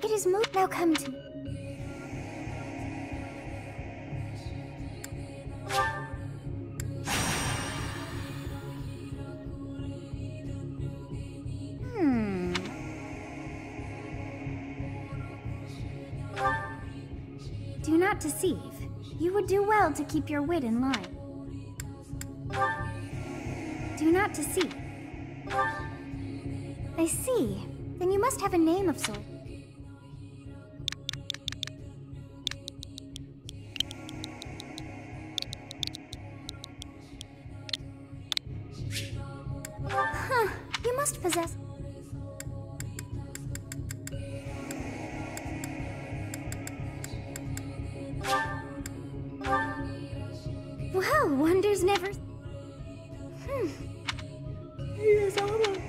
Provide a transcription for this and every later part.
It is moved. Now come to. Do not deceive. You would do well to keep your wit in line. Do not deceive. I see. Then you must have a name of sort. Huh. You must possess... Well, wonders never... Yes, Alot.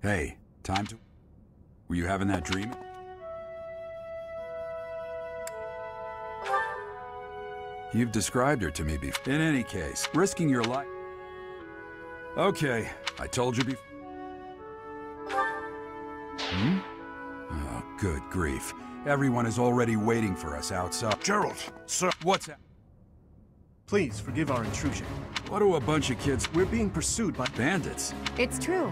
Hey, time to... Were you having that dream? You've described her to me before. In any case, risking your life... Okay, I told you before. Oh, good grief. Everyone is already waiting for us outside. Gerald, sir. What's that? Please forgive our intrusion. What do a bunch of kids... We're being pursued by bandits? It's true.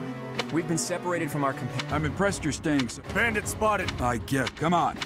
We've been separated from our companions. I'm impressed you're staying so... Bandit spotted. I get... Come on.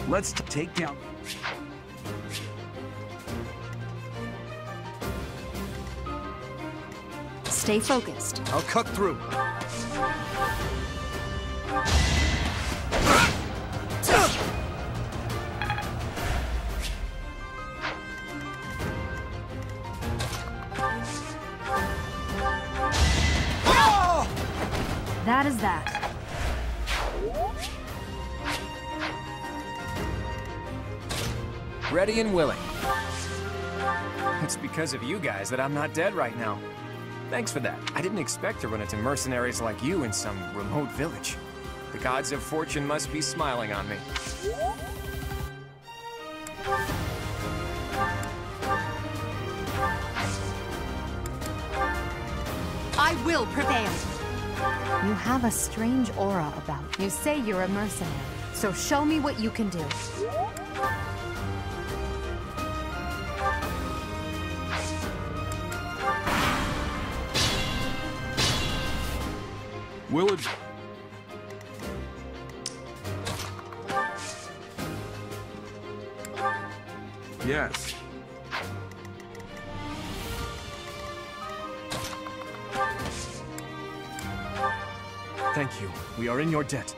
Let's take down... Stay focused. I'll cut through. That is that. Ready and willing. It's because of you guys that I'm not dead right now. Thanks for that. I didn't expect to run into mercenaries like you in some remote village. The gods of fortune must be smiling on me. I will prevail. You have a strange aura about you. You say you're a mercenary, so show me what you can do. Will it... Yes. Thank you. We are in your debt.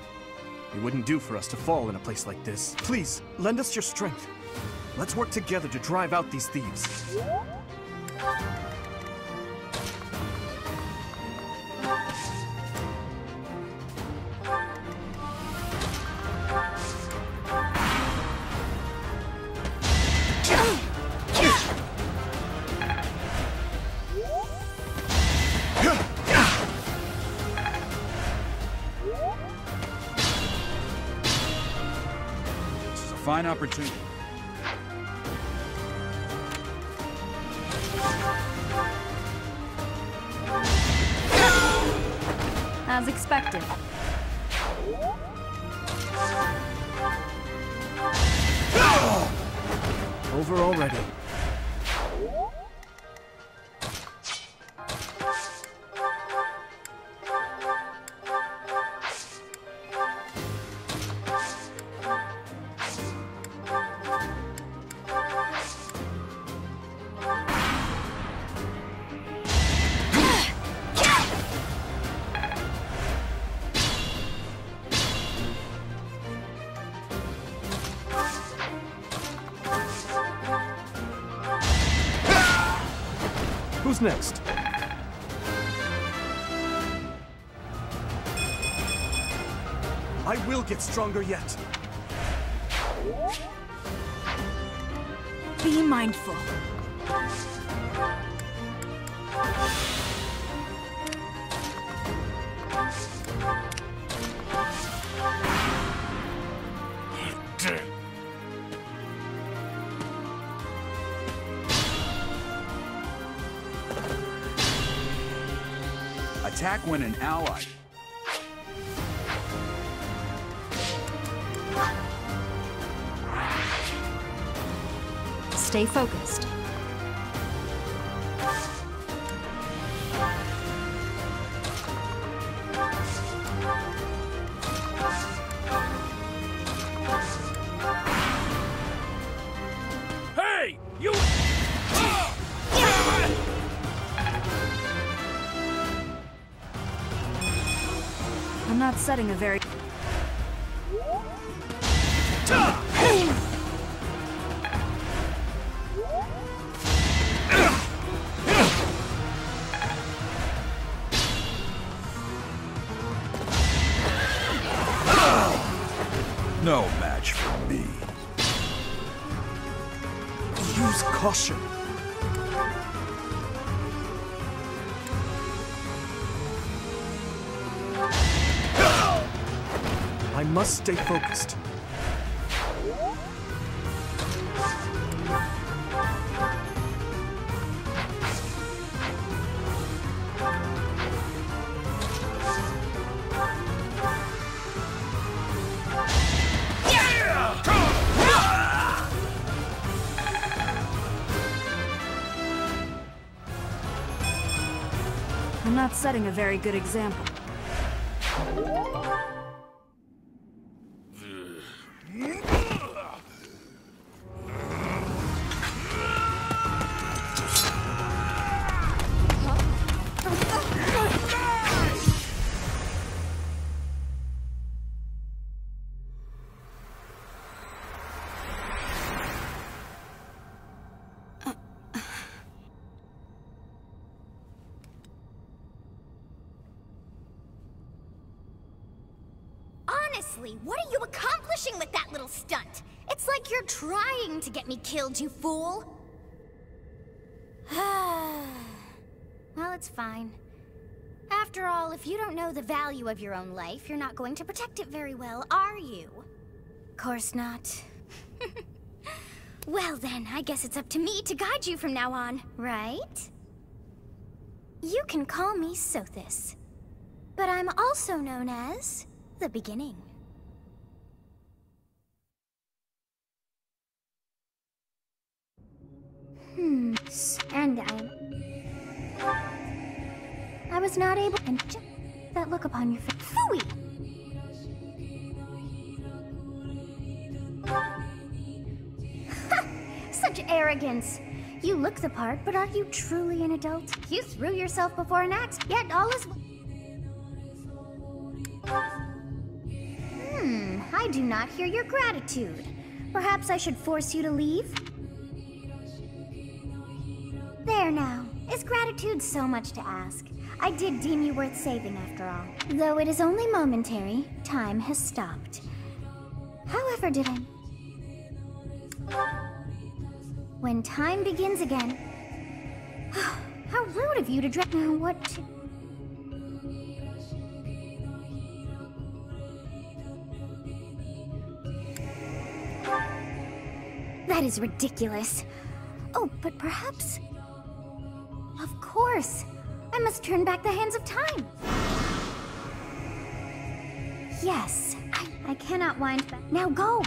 It wouldn't do for us to fall in a place like this. Please, lend us your strength. Let's work together to drive out these thieves. Fine opportunity. As expected. Over already. Who's next? I will get stronger yet. Be mindful. Attack when an ally. Stay focused. Hey! You! I'm not setting a very... No match for me. Use caution. I must stay focused. I'm not setting a very good example. Honestly, what are you accomplishing with that little stunt? It's like you're trying to get me killed, you fool! Well, it's fine. After all, if you don't know the value of your own life, you're not going to protect it very well, are you? Course not. Well then, I guess it's up to me to guide you from now on, right? You can call me Sothis, but I'm also known as the Beginning. And I was not able, and just that look upon your face. Phooey! Such arrogance! You look the part, but are you truly an adult? You threw yourself before an axe, yet all is... I do not hear your gratitude. Perhaps I should force you to leave? There now. Is gratitude so much to ask? I did deem you worth saving after all. Though it is only momentary, time has stopped. However did I... When time begins again... How rude of you to drag... Now what to... That is ridiculous. Oh, but perhaps... Of course! I must turn back the hands of time! Yes, I cannot wind back. Now go!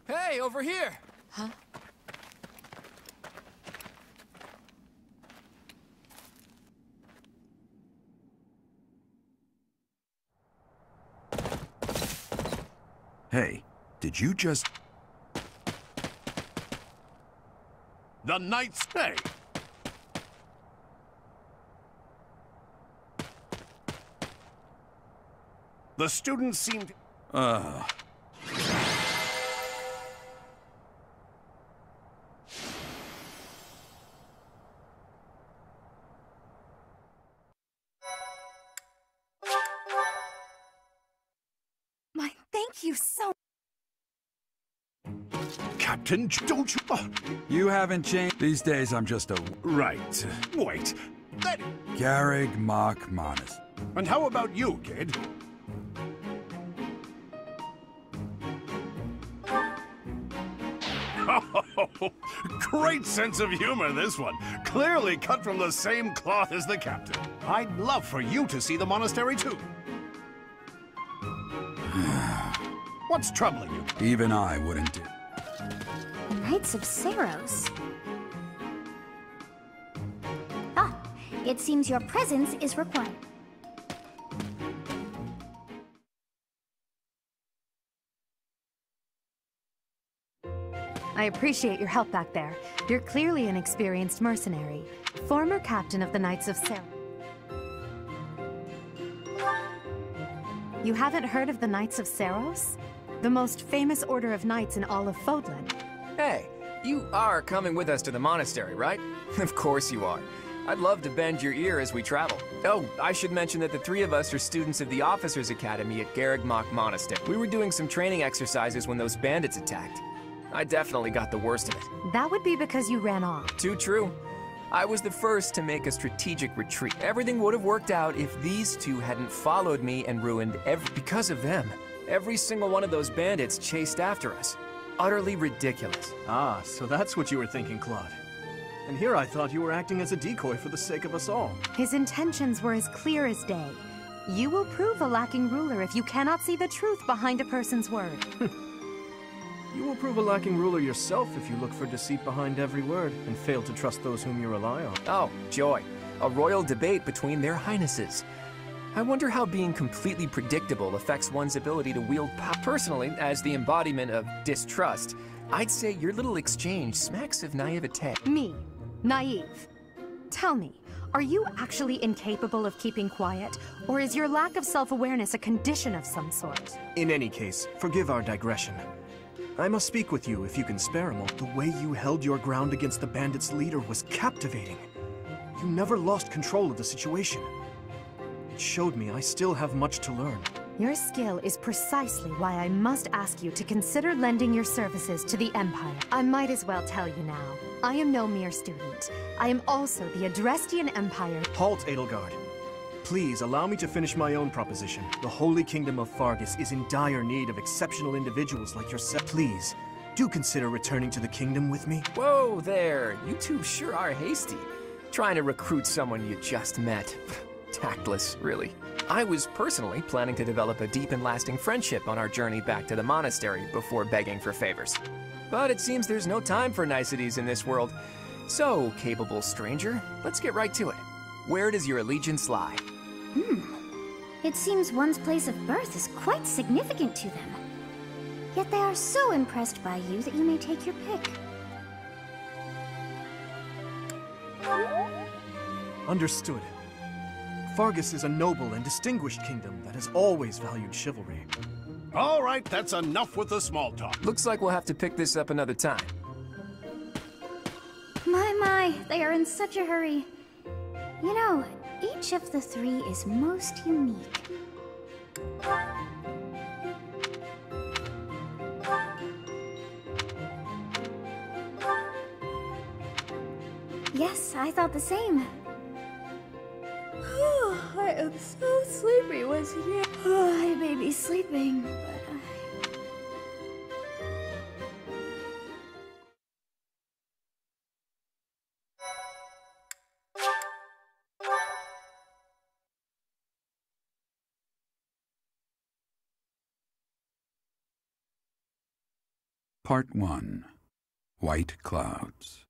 Hey, over here! Huh? Hey, did you just... The Knights Hey! The students seemed... My, thank you so... Captain, don't you... Oh, You haven't changed. These days, I'm just a... right. Wait. That... Garrig Mach Monastery. And how about you, kid? Oh, great sense of humor, this one. Clearly cut from the same cloth as the captain. I'd love for you to see the monastery, too. What's troubling you? Even I wouldn't do. The Knights of Saros. Ah, it seems your presence is required. I appreciate your help back there. You're clearly an experienced mercenary. Former captain of the Knights of Saros. You haven't heard of the Knights of Saros? The most famous order of knights in all of Fodlan. Hey, you are coming with us to the monastery, right? Of course you are. I'd love to bend your ear as we travel. Oh, I should mention that the three of us are students of the Officers' Academy at Garrig Mach Monastery. We were doing some training exercises when those bandits attacked. I definitely got the worst of it. That would be because you ran off. Too true. I was the first to make a strategic retreat. Everything would have worked out if these two hadn't followed me and ruined because of them. Every single one of those bandits chased after us. Utterly ridiculous. Ah, so that's what you were thinking, Claude. And here I thought you were acting as a decoy for the sake of us all. His intentions were as clear as day. You will prove a lacking ruler if you cannot see the truth behind a person's word. You will prove a lacking ruler yourself if you look for deceit behind every word and fail to trust those whom you rely on. Oh, joy. A royal debate between their highnesses. I wonder how being completely predictable affects one's ability to wield power. Personally, as the embodiment of distrust, I'd say your little exchange smacks of naivete. Me, naive. Tell me, are you actually incapable of keeping quiet, or is your lack of self-awareness a condition of some sort? In any case, forgive our digression. I must speak with you if you can spare a moment. The way you held your ground against the bandits' leader was captivating. You never lost control of the situation. It showed me I still have much to learn. Your skill is precisely why I must ask you to consider lending your services to the Empire. I might as well tell you now. I am no mere student. I am also the Adrestian Empire. Halt, Edelgard. Please allow me to finish my own proposition. The Holy Kingdom of Fargus is in dire need of exceptional individuals like yourself. Please, do consider returning to the kingdom with me. Whoa there, you two sure are hasty. Trying to recruit someone you just met. Tactless, really. I was personally planning to develop a deep and lasting friendship on our journey back to the monastery before begging for favors. But it seems there's no time for niceties in this world. So, capable stranger, let's get right to it. Where does your allegiance lie? It seems one's place of birth is quite significant to them. Yet they are so impressed by you that you may take your pick. Understood. Fargus is a noble and distinguished kingdom that has always valued chivalry. All right, that's enough with the small talk. Looks like we'll have to pick this up another time. My, they are in such a hurry. You know, each of the three is most unique. Yes, I thought the same. I am so sleepy once again. I may be sleeping, but Part 1. White Clouds.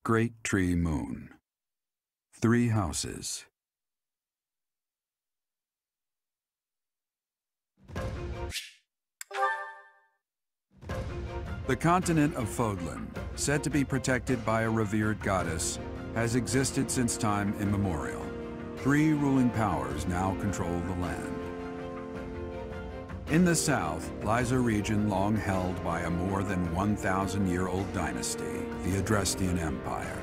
Great Tree Moon. 3 houses. The continent of Fodlan, said to be protected by a revered goddess, has existed since time immemorial. 3 ruling powers now control the land. In the south lies a region long held by a more than 1,000-year-old dynasty, the Adrestian Empire.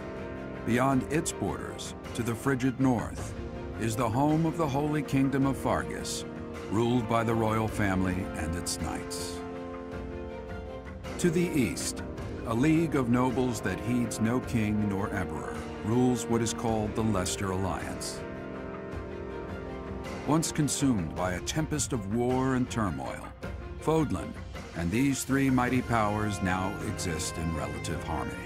Beyond its borders, to the frigid north, is the home of the Holy Kingdom of Fargus, ruled by the royal family and its knights. To the east, a league of nobles that heeds no king nor emperor rules what is called the Leicester Alliance. Once consumed by a tempest of war and turmoil, Fodlan and these 3 mighty powers now exist in relative harmony.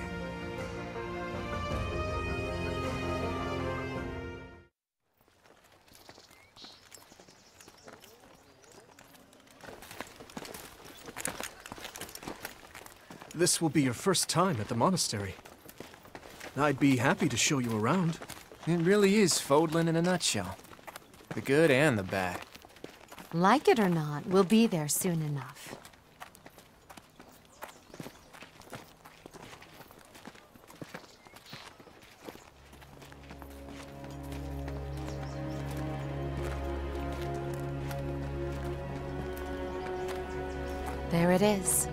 This will be your first time at the monastery. I'd be happy to show you around. It really is Fodlan in a nutshell. The good and the bad. Like it or not, we'll be there soon enough. There it is.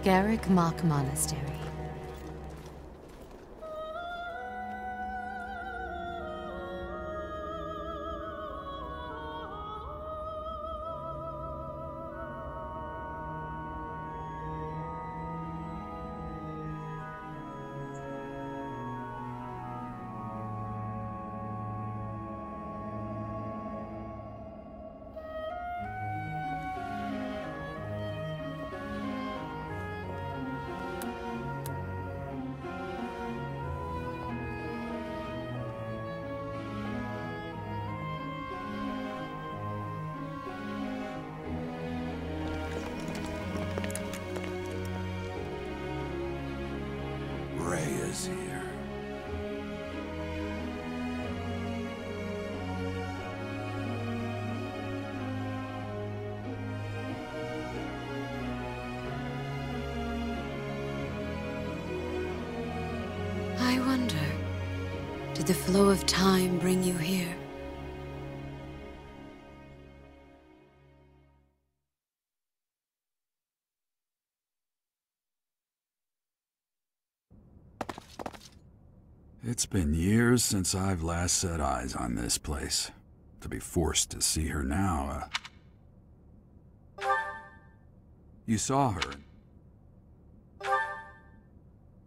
Garrick Mock Monastery. Here. I wonder, did the flow of time bring you here? It's been years since I've last set eyes on this place. To be forced to see her now, You saw her.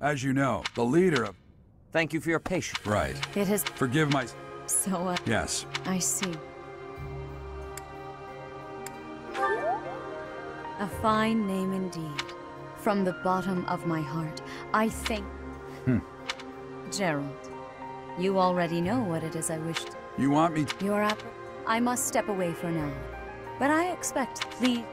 As you know, the leader of... Thank you for your patience. Right. It has... Forgive my... So, Yes. I see. A fine name indeed. From the bottom of my heart, I think... Gerald, you already know what it is I wished. You want me to... You're up. I must step away for now. But I expect, please...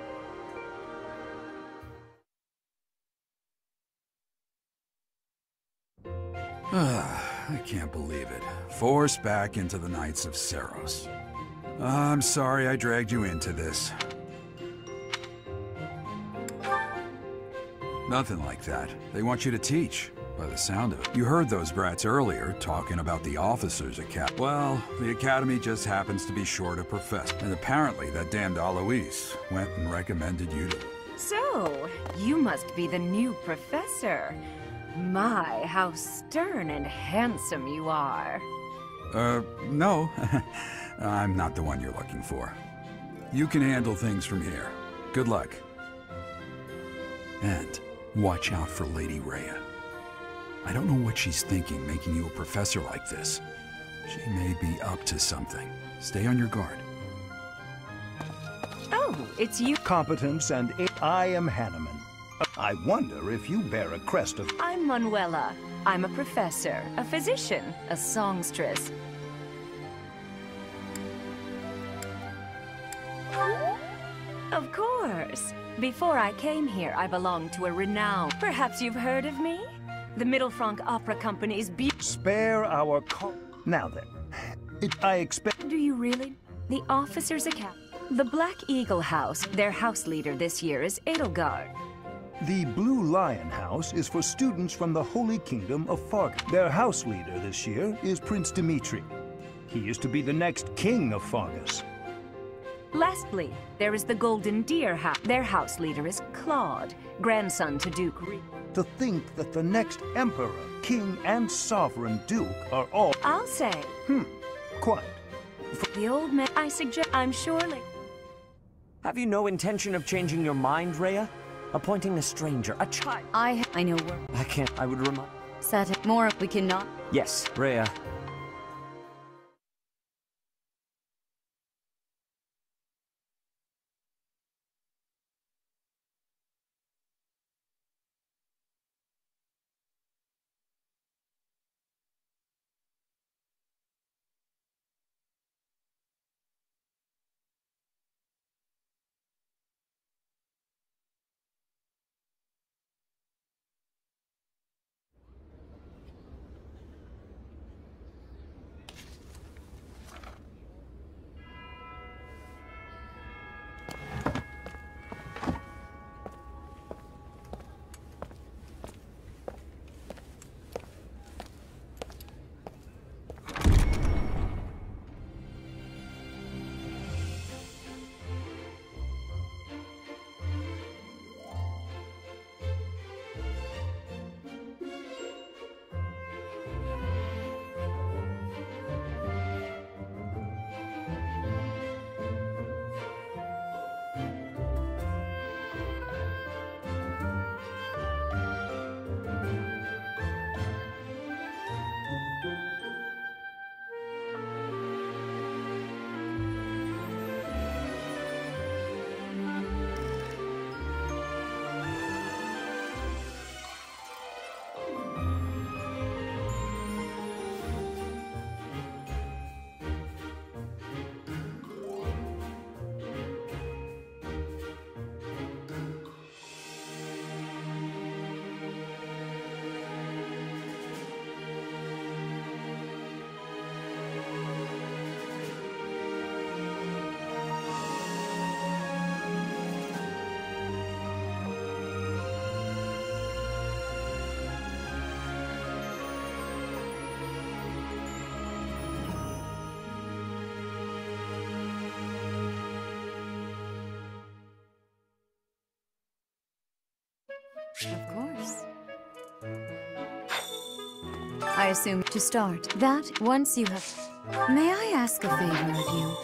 I can't believe it. Forced back into the Knights of Seros. I'm sorry I dragged you into this. Nothing like that. They want you to teach, by the sound of it. You heard those brats earlier talking about the Officers Academy. Well, the Academy just happens to be short a professor. And apparently that damned Alois went and recommended you to... So, you must be the new professor. My, how stern and handsome you are. No. I'm not the one you're looking for. You can handle things from here. Good luck. And watch out for Lady Rhea. I don't know what she's thinking making you a professor like this. She may be up to something. Stay on your guard. Oh, it's you. Competence and I am Hanneman. I wonder if you bear a crest of... I'm Manuela. I'm a professor, a physician, a songstress. Of course. Before I came here, I belonged to a Renown. Perhaps you've heard of me? The Middle Franc Opera Company's Spare our Now then, I expect... Do you really? The Officers Academy. The Black Eagle House, their house leader this year is Edelgard. The Blue Lion House is for students from the Holy Kingdom of Fargus. Their house leader this year is Prince Dimitri. He is to be the next king of Fargus. Lastly, there is the Golden Deer House. Their house leader is Claude, grandson to Duke Re. To think that the next emperor, king, and sovereign duke are all... I'll say. Quite. The old man, I suggest, I'm surely... Have you no intention of changing your mind, Rhea? Appointing a stranger, a child... I know where... I can't, I would remind... Set it. More, we cannot... Yes, Rhea. Of course. I assume to start, that once you have... May I ask a favor of you?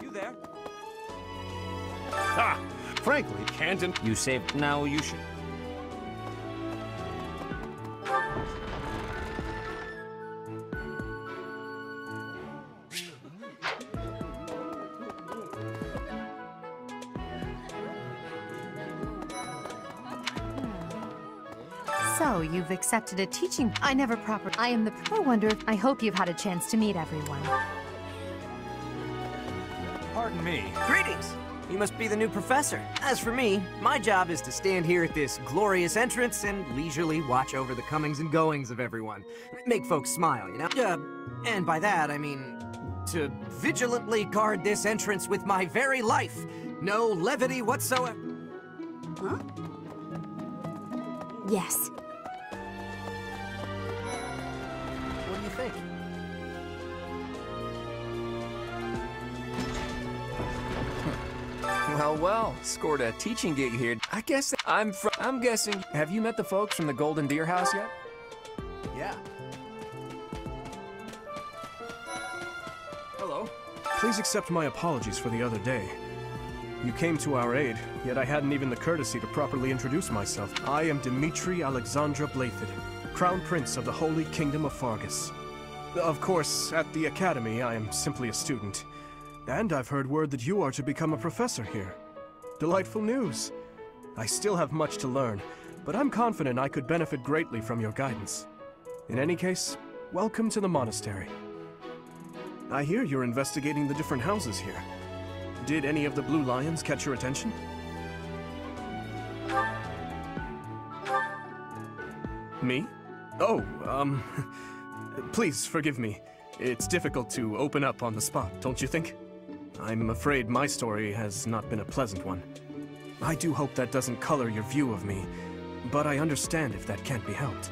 You there? Ha! Frankly, Canton... You saved... Now you should... So, you've accepted a teaching... I never proper... I am the... I wonder... I hope you've had a chance to meet everyone. Pardon me. Greetings! You must be the new professor. As for me, my job is to stand here at this glorious entrance and leisurely watch over the comings and goings of everyone. Make folks smile, you know? And by that, I mean... to vigilantly guard this entrance with my very life. No levity whatsoever. Huh? Yes. What do you think? Well, scored a teaching gig here. I guess I'm guessing. Have you met the folks from the Golden Deer House yet? Yeah. Hello. Please accept my apologies for the other day. You came to our aid, yet I hadn't even the courtesy to properly introduce myself. I am Dimitri Alexandra Blathid, Crown Prince of the Holy Kingdom of Fargus. Of course, at the Academy, I am simply a student. And I've heard word that you are to become a professor here. Delightful news. I still have much to learn, but I'm confident I could benefit greatly from your guidance. In any case, welcome to the monastery. I hear you're investigating the different houses here. Did any of the Blue Lions catch your attention? Me? Oh, please forgive me. It's difficult to open up on the spot, don't you think? I'm afraid my story has not been a pleasant one. I do hope that doesn't color your view of me, but I understand if that can't be helped.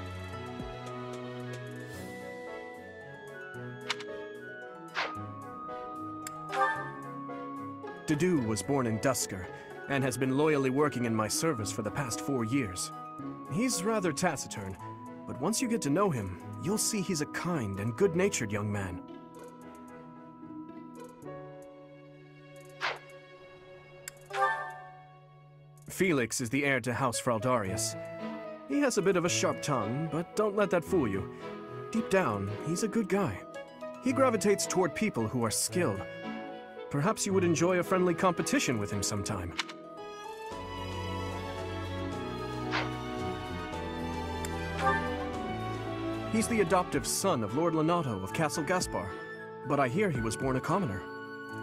Dedu was born in Dusker, and has been loyally working in my service for the past 4 years. He's rather taciturn, but once you get to know him, you'll see he's a kind and good-natured young man. Felix is the heir to House Fraldarius. He has a bit of a sharp tongue, but don't let that fool you. Deep down, he's a good guy. He gravitates toward people who are skilled. Perhaps you would enjoy a friendly competition with him sometime. He's the adoptive son of Lord Lonato of Castle Gaspar, but I hear he was born a commoner.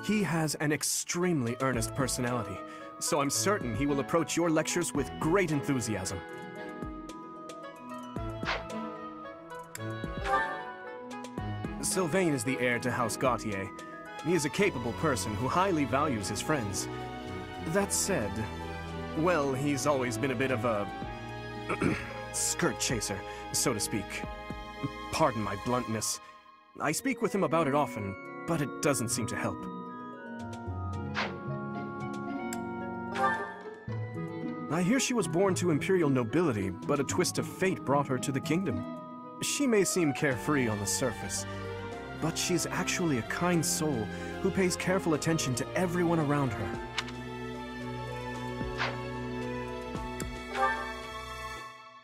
He has an extremely earnest personality, so I'm certain he will approach your lectures with great enthusiasm. Sylvain is the heir to House Gautier. He is a capable person who highly values his friends. That said, well, he's always been a bit of a skirt chaser, so to speak. Pardon my bluntness. I speak with him about it often, but it doesn't seem to help. I hear she was born to imperial nobility, but a twist of fate brought her to the kingdom. She may seem carefree on the surface, but she's actually a kind soul who pays careful attention to everyone around her.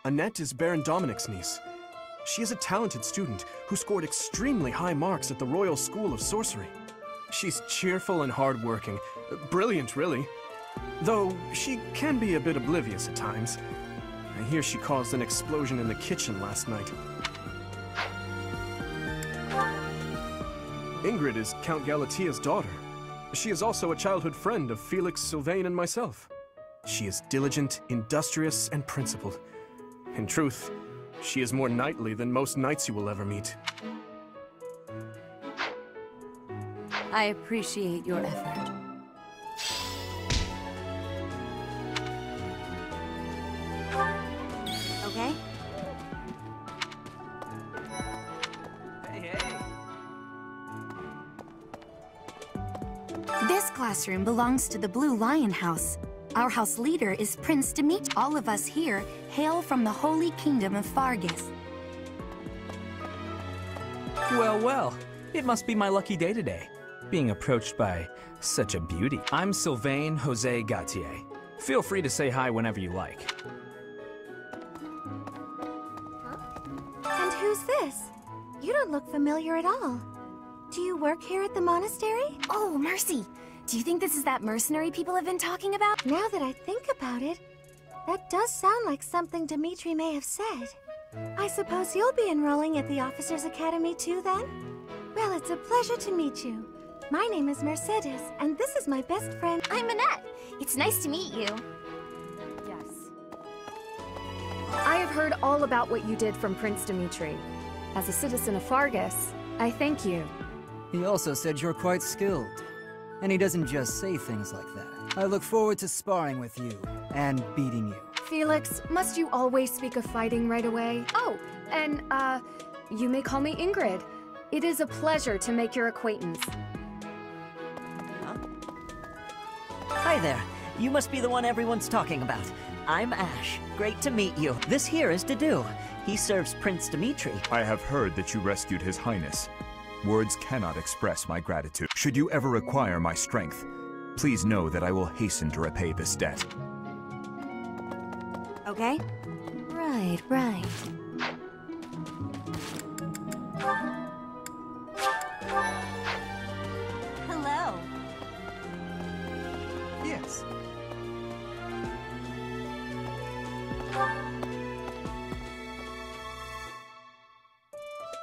Annette is Baron Dominic's niece. She is a talented student who scored extremely high marks at the Royal School of Sorcery. She's cheerful and hardworking. Brilliant, really. Though she can be a bit oblivious at times. I hear she caused an explosion in the kitchen last night. Ingrid is Count Galatia's daughter. She is also a childhood friend of Felix, Sylvain, and myself. She is diligent, industrious, and principled. In truth, she is more knightly than most knights you will ever meet. I appreciate your effort. Okay? This classroom belongs to the Blue Lion House. Our house leader is Prince Dimitri. All of us here hail from the Holy Kingdom of Fargus. Well, well, it must be my lucky day today, being approached by such a beauty. I'm Sylvain Jose Gautier. Feel free to say hi whenever you like. And who's this? You don't look familiar at all. Do you work here at the monastery? Oh, mercy! Do you think this is that mercenary people have been talking about? Now that I think about it, that does sound like something Dimitri may have said. I suppose you'll be enrolling at the Officers' Academy too, then? Well, it's a pleasure to meet you. My name is Mercedes, and this is my best friend. I'm Annette. It's nice to meet you. Yes. I have heard all about what you did from Prince Dimitri. As a citizen of Fargus, I thank you. He also said you're quite skilled. And he doesn't just say things like that. I look forward to sparring with you and beating you. Felix, must you always speak of fighting right away? Oh, and, you may call me Ingrid. It is a pleasure to make your acquaintance. Hi there. You must be the one everyone's talking about. I'm Ash. Great to meet you. This here is Dedu. He serves Prince Dimitri. I have heard that you rescued His Highness. Words cannot express my gratitude. Should you ever require my strength, please know that I will hasten to repay this debt. Okay? Right, right. Hello. Yes.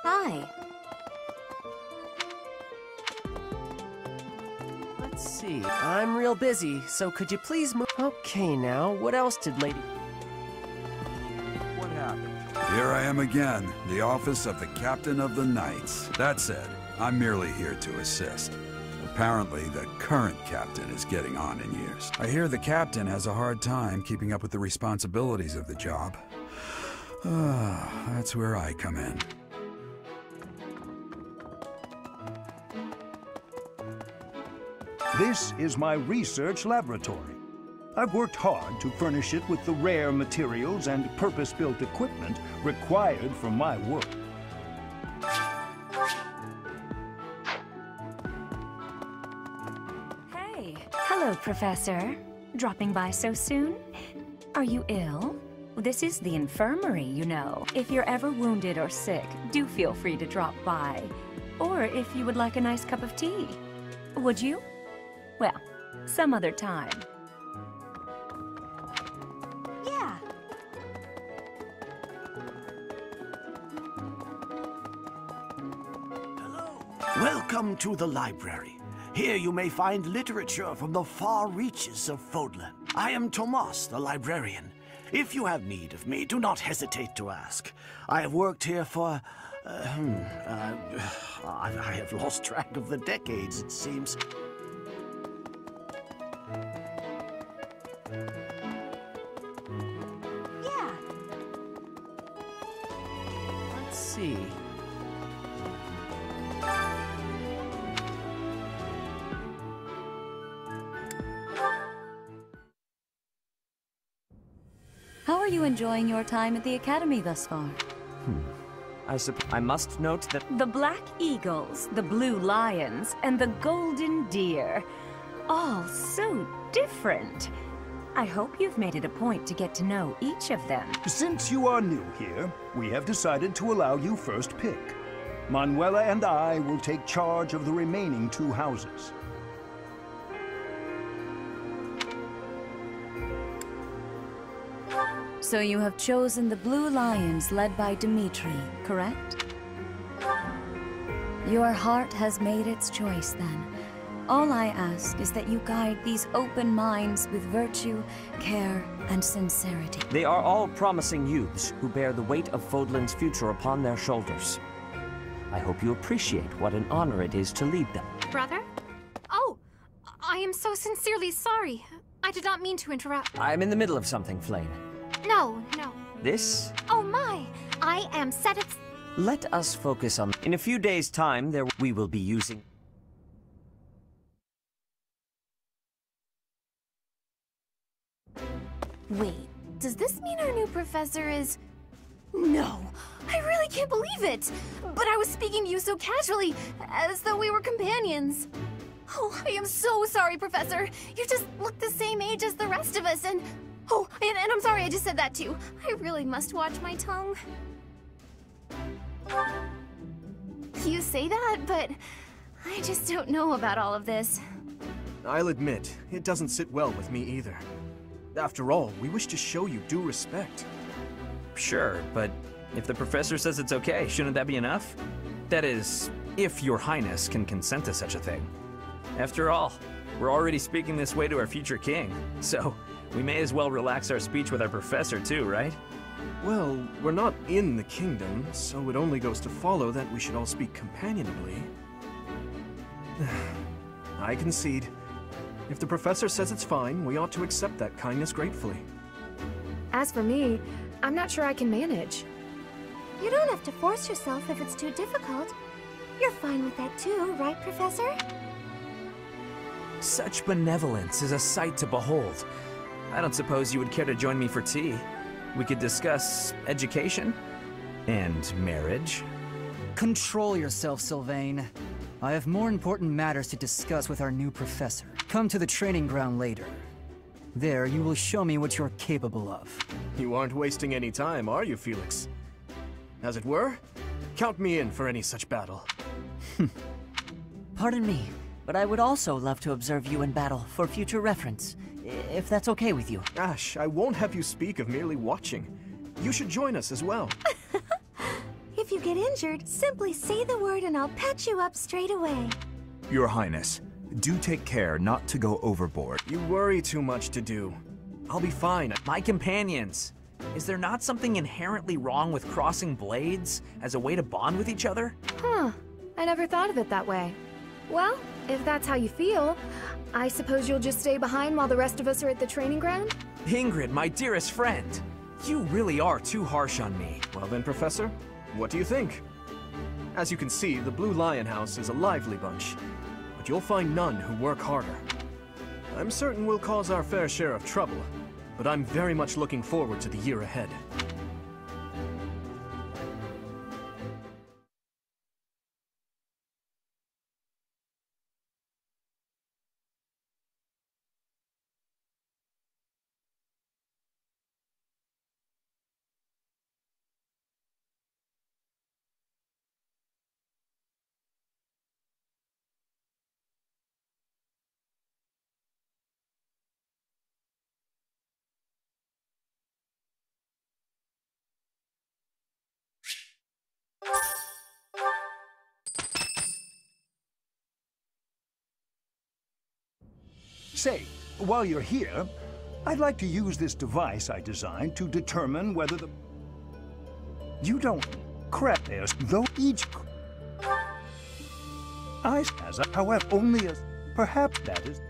Hi. Let's see. I'm real busy, so could you please move? Okay, now, what else did Lady... What happened? Here I am again, the office of the Captain of the Knights. That said, I'm merely here to assist. Apparently, the current captain is getting on in years. I hear the captain has a hard time keeping up with the responsibilities of the job. That's where I come in. This is my research laboratory. I've worked hard to furnish it with the rare materials and purpose-built equipment required for my work. Hey. Hello, Professor. Dropping by so soon? Are you ill? This is the infirmary, you know. If you're ever wounded or sick, do feel free to drop by. Or if you would like a nice cup of tea. Would you? Well, some other time. Yeah. Welcome to the library. Here you may find literature from the far reaches of Fodlan. I am Tomas, the librarian. If you have need of me, do not hesitate to ask. I have worked here for... I have lost track of the decades, it seems. Yeah. Let's see. How are you enjoying your time at the Academy thus far? I must note that The Black Eagles, the Blue Lions, and the Golden Deer. All so different. I hope you've made it a point to get to know each of them. Since you are new here, we have decided to allow you first pick. Manuela and I will take charge of the remaining 2 houses. So you have chosen the Blue Lions led by Dimitri, correct? Your heart has made its choice then. All I ask is that you guide these open minds with virtue, care, and sincerity. they are all promising youths who bear the weight of Fodlan's future upon their shoulders. I hope you appreciate what an honor it is to lead them. Brother? Oh, I am so sincerely sorry. I did not mean to interrupt. I'm in the middle of something, Flame. No, no. This? Oh my! I am set at... Let us focus on... In a few days' time, we will be using... Wait, does this mean our new professor is... No, I really can't believe it! But I was speaking to you so casually, as though we were companions. Oh, I am so sorry, Professor. You just look the same age as the rest of us, and... Oh, and I'm sorry I just said that too. I really must watch my tongue. You say that, but I just don't know about all of this. I'll admit, it doesn't sit well with me either. After all, we wish to show you due respect. Sure, but if the professor says it's okay, shouldn't that be enough? That is, if your highness can consent to such a thing. After all, we're already speaking this way to our future king, so we may as well relax our speech with our professor too, right? Well, we're not in the kingdom, so it only goes to follow that we should all speak companionably. I concede. If the professor says it's fine, we ought to accept that kindness gratefully. As for me, I'm not sure I can manage. You don't have to force yourself if it's too difficult. You're fine with that too, right, Professor? Such benevolence is a sight to behold. I don't suppose you would care to join me for tea. We could discuss education and marriage. Control yourself, Sylvain. I have more important matters to discuss with our new professor. Come to the training ground later. There, you will show me what you're capable of. You aren't wasting any time, are you, Felix? As it were, count me in for any such battle. Pardon me, but I would also love to observe you in battle for future reference, if that's okay with you. Ash, I won't have you speak of merely watching. You should join us as well. If you get injured, simply say the word and I'll patch you up straight away. Your Highness, do take care not to go overboard. You worry too much to do. I'll be fine. My companions, is there not something inherently wrong with crossing blades as a way to bond with each other? Huh. I never thought of it that way. Well, If that's how you feel, I suppose you'll just stay behind while the rest of us are at the training ground? Ingrid, my dearest friend! You really are too harsh on me. Well then, Professor, what do you think? As you can see, the Blue Lion House is a lively bunch, but you'll find none who work harder. I'm certain we'll cause our fair share of trouble, but I'm very much looking forward to the year ahead. Say, while you're here, I'd like to use this device I designed to determine whether the... You don't... Crap, there's though each... I has a... However, only a... Perhaps that is...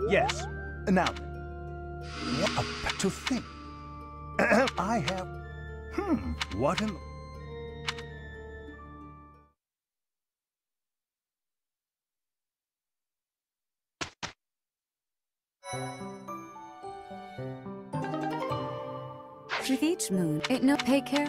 Yes. Now... What to think? I have... What in... With each moon, it no pay care.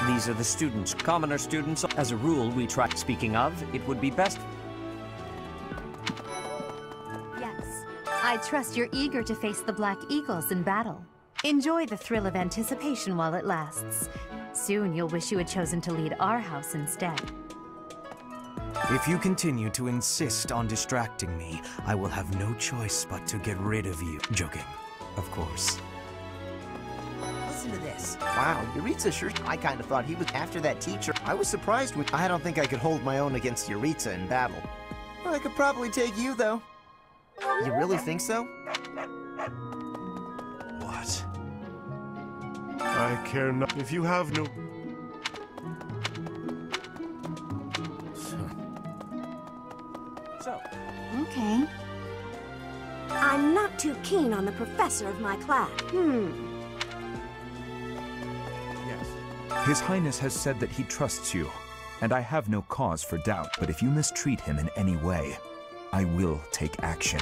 These are the students, commoner students. As a rule, we try. Speaking of, it would be best... Yes. I trust you're eager to face the Black Eagles in battle. Enjoy the thrill of anticipation while it lasts. Soon you'll wish you had chosen to lead our house instead. If you continue to insist on distracting me, I will have no choice but to get rid of you. Joking, of course. Listen to this. Wow, Yuritsa sure... I kind of thought he was after that teacher. I was surprised when... I don't think I could hold my own against Yuritsa in battle. I could probably take you, though. You really think so? What? I care not if you have no... So... Okay. I'm not too keen on the professor of my class. His Highness has said that he trusts you, and I have no cause for doubt, but if you mistreat him in any way, I will take action.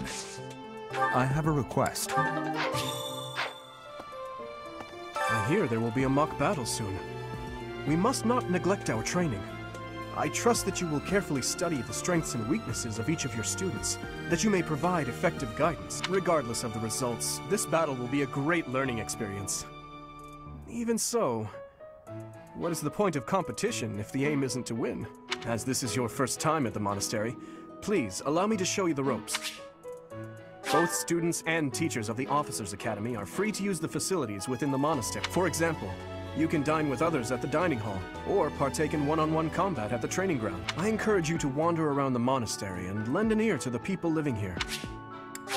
I have a request. I hear there will be a mock battle soon. We must not neglect our training. I trust that you will carefully study the strengths and weaknesses of each of your students, that you may provide effective guidance. Regardless of the results, this battle will be a great learning experience. Even so, what is the point of competition if the aim isn't to win? As this is your first time at the monastery, Please, allow me to show you the ropes. Both students and teachers of the Officers' Academy are free to use the facilities within the monastery. For example, you can dine with others at the dining hall, or partake in one-on-one combat at the training ground. I encourage you to wander around the monastery and lend an ear to the people living here.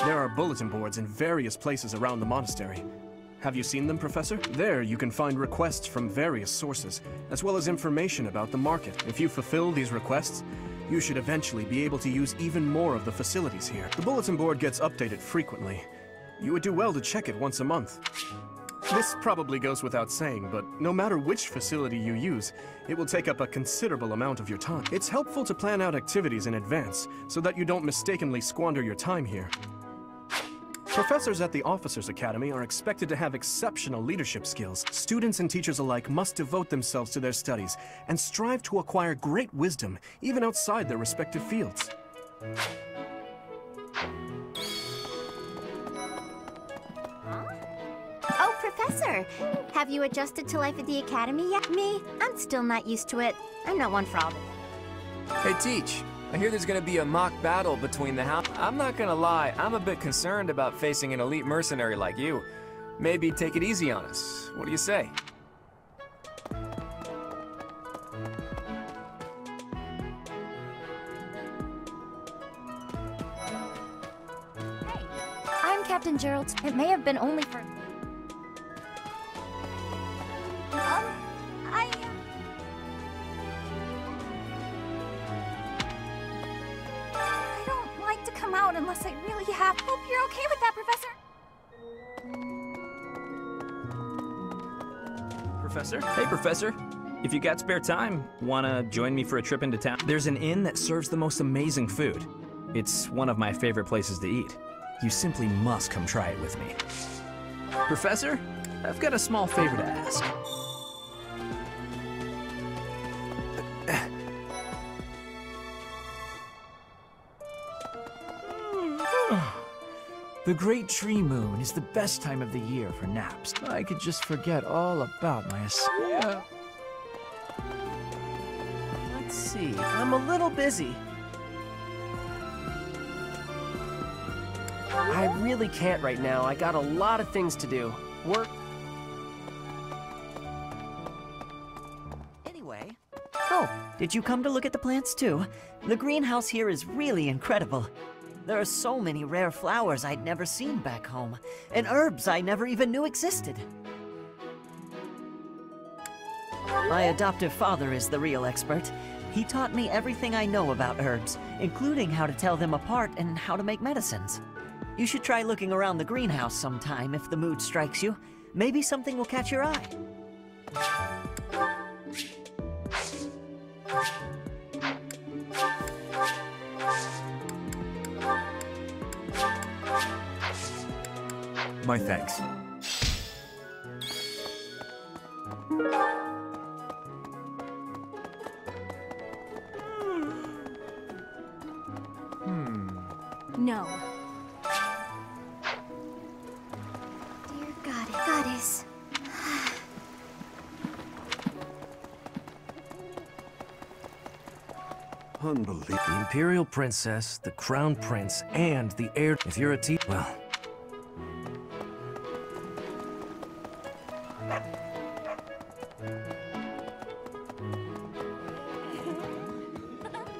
There are bulletin boards in various places around the monastery. Have you seen them, Professor? There you can find requests from various sources, as well as information about the market. If you fulfill these requests, you should eventually be able to use even more of the facilities here. The bulletin board gets updated frequently. You would do well to check it once a month. This probably goes without saying, but no matter which facility you use, it will take up a considerable amount of your time. It's helpful to plan out activities in advance, so that you don't mistakenly squander your time here. Professors at the Officers' Academy are expected to have exceptional leadership skills. Students and teachers alike must devote themselves to their studies and strive to acquire great wisdom, even outside their respective fields. Oh, Professor! Have you adjusted to life at the Academy yet? Me? I'm still not used to it. I'm not one for all this. Hey, Teach. I hear there's gonna be a mock battle between the house. I'm not gonna lie, I'm a bit concerned about facing an elite mercenary like you. Maybe take it easy on us. What do you say? Hey, I'm Captain Gerald. It may have been only for... I don't like to come out unless I really have. Hope you're okay with that, Professor. Professor? Hey, Professor. If you got spare time, wanna join me for a trip into town? There's an inn that serves the most amazing food. It's one of my favorite places to eat. You simply must come try it with me. Professor, I've got a small favor to ask. The Great Tree Moon is the best time of the year for naps. I could just forget all about my Yeah. Let's see. I'm a little busy. I really can't right now. I got a lot of things to do. Work. Anyway. Oh, did you come to look at the plants too? The greenhouse here is really incredible. There are so many rare flowers I'd never seen back home, and herbs I never even knew existed. My adoptive father is the real expert. He taught me everything I know about herbs, including how to tell them apart and how to make medicines. You should try looking around the greenhouse sometime if the mood strikes you. Maybe something will catch your eye. My thanks. No. Dear Goddess. Unbelievable. The Imperial Princess, the Crown Prince, and the heir. If you're a well.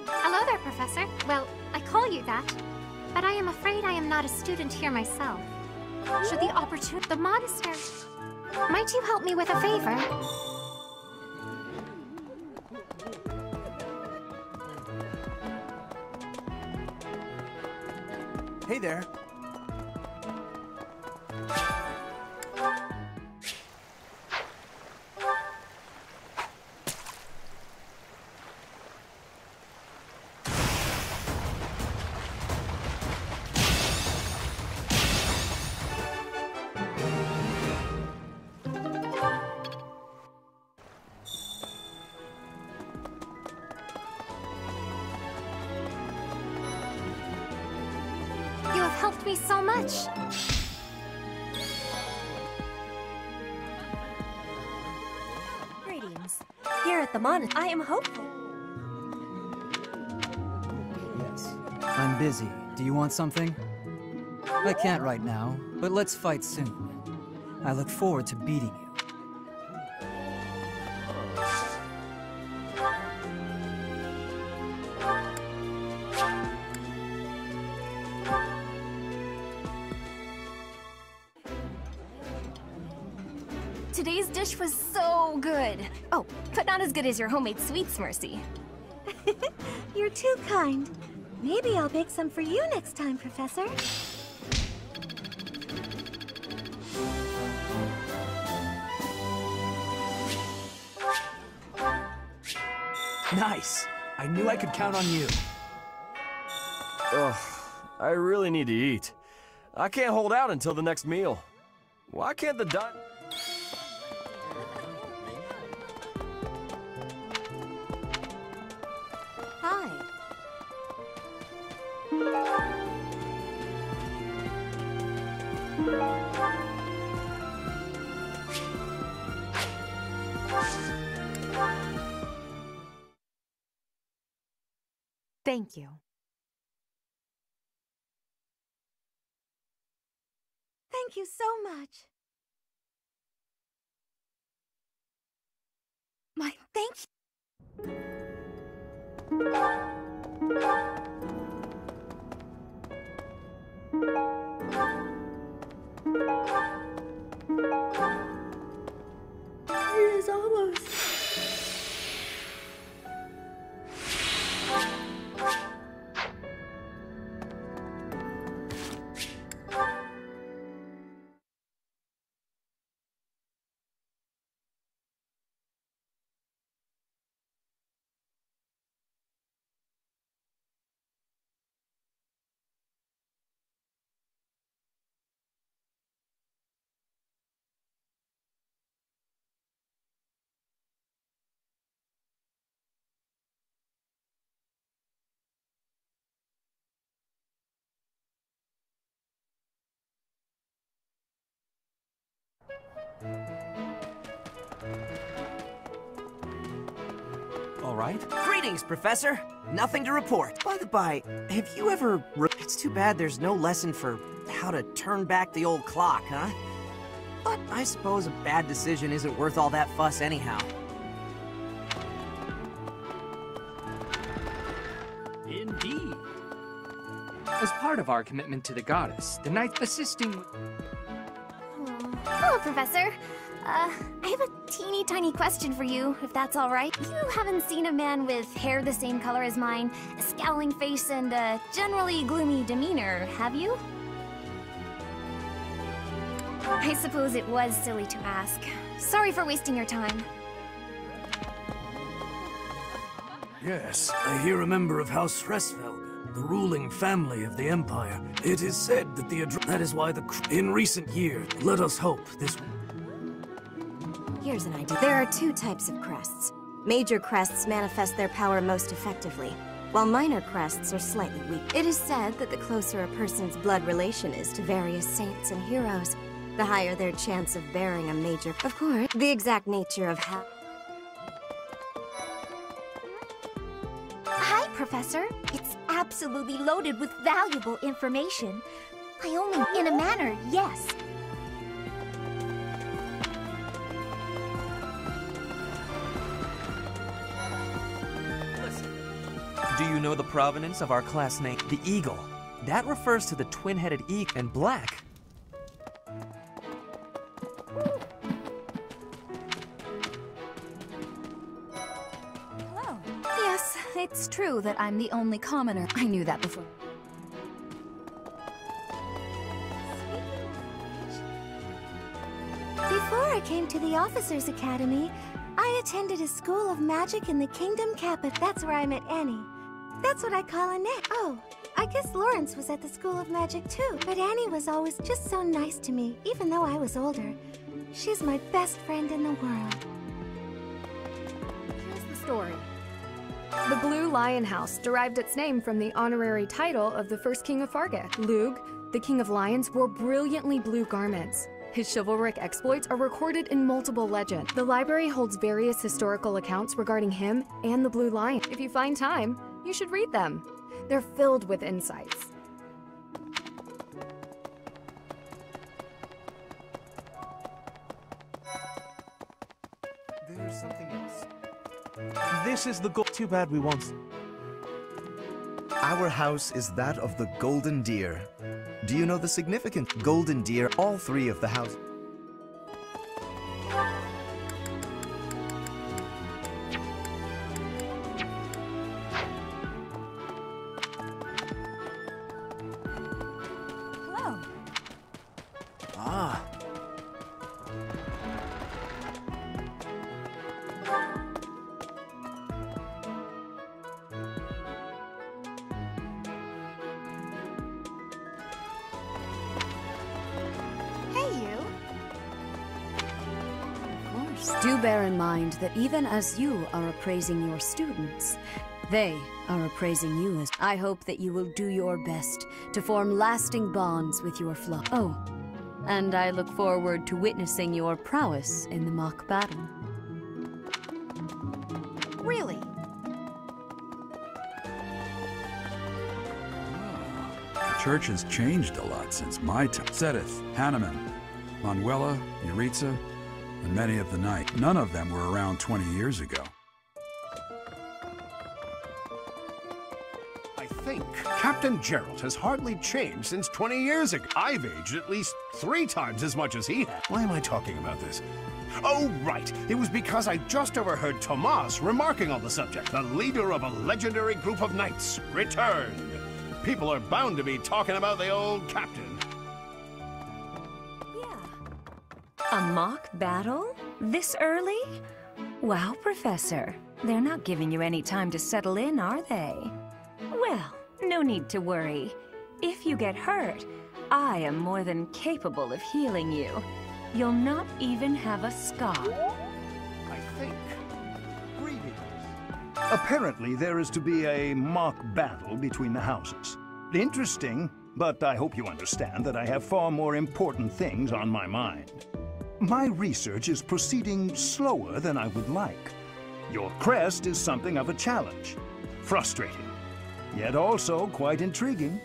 Hello there, Professor. Well, I call you that, but I am afraid I am not a student here myself. Should the opportunity... The monastery... Might you help me with a favor? Hey there. You have helped me so much. Greetings. Here at the monastery, I am hopeful. Yes. I'm busy. Do you want something? I can't right now, but let's fight soon. I look forward to beating you. Today's dish was so good. Oh, but not as good as your homemade sweets, Mercy. You're too kind. Maybe I'll bake some for you next time, Professor. Nice. I knew I could count on you. Ugh, I really need to eat. I can't hold out until the next meal. Why can't the Hi. Thank you. Thank you so much. My thank It is almost. All right. Greetings, Professor. Nothing to report. By the by, have you ever... It's too bad there's no lesson for how to turn back the old clock, huh? But I suppose a bad decision isn't worth all that fuss anyhow. Indeed. As part of our commitment to the goddess, the knight assisting with... Hello, Professor. I have a teeny tiny question for you, if that's all right. You haven't seen a man with hair the same color as mine, a scowling face, and a generally gloomy demeanor, have you? I suppose it was silly to ask. Sorry for wasting your time. Yes, I hear a member of House Hresvelg, the ruling family of the Empire. It is said that that is why in recent years, let us hope this... Here's an idea. There are two types of crests. Major crests manifest their power most effectively, while minor crests are slightly weak. It is said that the closer a person's blood relation is to various saints and heroes, the higher their chance of bearing a major... Of course, the exact nature of how... Hi, Professor. It's absolutely loaded with valuable information. I only... In a manner, yes. Do you know the provenance of our class name? The Eagle. That refers to the twin-headed eagle and black. Hello. Yes, it's true that I'm the only commoner. I knew that before. Before I came to the Officers Academy, I attended a school of magic in the Kingdom Kappa. That's where I met Annie. That's what I call a net. Oh, I guess Lawrence was at the School of Magic too. But Annie was always just so nice to me, even though I was older. She's my best friend in the world. Here's the story. The Blue Lion House derived its name from the honorary title of the first king of Farga. Lug, the king of lions, wore brilliantly blue garments. His chivalric exploits are recorded in multiple legends. The library holds various historical accounts regarding him and the Blue Lion. If you find time, you should read them. They're filled with insights. There's something else. This is the goal. Too bad we won't. Our house is that of the golden deer. Do you know the significance? Golden deer, all three of the house. Hello. Ah. Do bear in mind that even as you are appraising your students, they are appraising you as... I hope that you will do your best to form lasting bonds with your flock. Oh, and I look forward to witnessing your prowess in the mock battle. Really? The church has changed a lot since my time. Sedith, Hanneman, Manuela, Yuritsa, and many of the Knights. None of them were around 20 years ago. I think Captain Gerald has hardly changed since 20 years ago. I've aged at least 3 times as much as he has. Why am I talking about this? Oh, right. It was because I just overheard Tomas remarking on the subject. The leader of a legendary group of knights returned. People are bound to be talking about the old captain. A mock battle? This early? Wow, Professor. They're not giving you any time to settle in, are they? Well, no need to worry. If you get hurt, I am more than capable of healing you. You'll not even have a scar. I think. Greetings. Apparently, there is to be a mock battle between the houses. Interesting, but I hope you understand that I have far more important things on my mind. My research is proceeding slower than I would like. Your crest is something of a challenge. Frustrating, yet also quite intriguing.